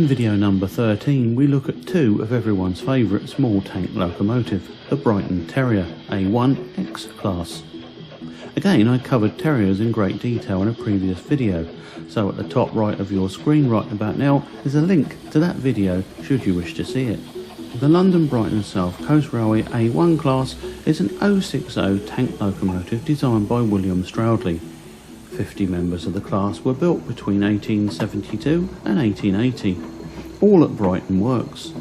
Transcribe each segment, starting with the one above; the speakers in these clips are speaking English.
video number 13 we look at two of everyone's favourite small tank locomotive, the Brighton Terrier A1X class. Again, I covered terriers in great detail in a previous video, so at the top right of your screen right about now is a link to that video should you wish to see it. The London Brighton South Coast Railway A1 class is an 060 tank locomotive designed by William Stroudley. 50 members of the class were built between 1872 and 1880, all at Brighton Works.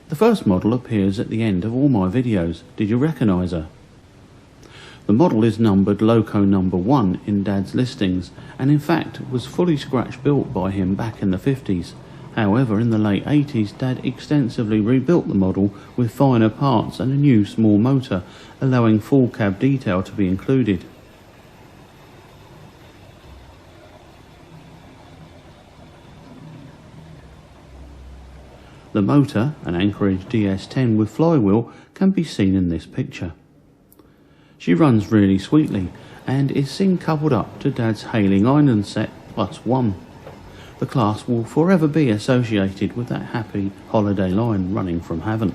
The first model appears at the end of all my videos. Did you recognise her? The model is numbered Loco number 1 in Dad's listings, and in fact was fully scratch built by him back in the 50s. However, in the late 80s Dad extensively rebuilt the model with finer parts and a new small motor, allowing full cab detail to be included. The motor, an Anchorage DS10 with flywheel, can be seen in this picture. She runs really sweetly and is seen coupled up to Dad's Hailing Island set +1. The class will forever be associated with that happy holiday line running from Havant.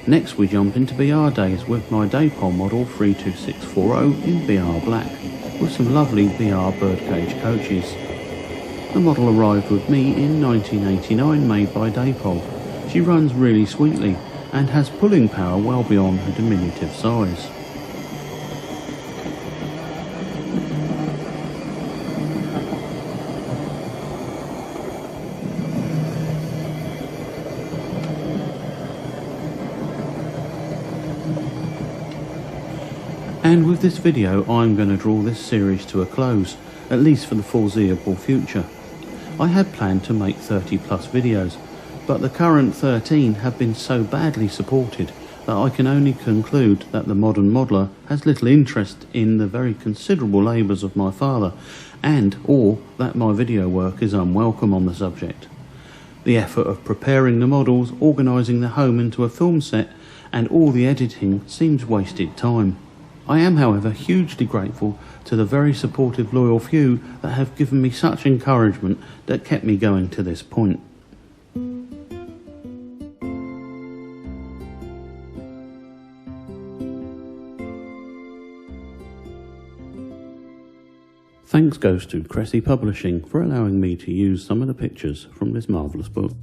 Next we jump into BR days with my Daypol model 32640 in BR black, with some lovely BR birdcage coaches. The model arrived with me in 1989, made by Daypol. She runs really sweetly and has pulling power well beyond her diminutive size. And with this video I'm going to draw this series to a close, at least for the foreseeable future. I had planned to make 30 plus videos, but the current 13 have been so badly supported that I can only conclude that the modern modeller has little interest in the very considerable labours of my father, or that my video work is unwelcome on the subject. The effort of preparing the models, organising the home into a film set, and all the editing seems wasted time. I am, however, hugely grateful to the very supportive, loyal few that have given me such encouragement that kept me going to this point. Thanks goes to Cressy Publishing for allowing me to use some of the pictures from this marvellous book.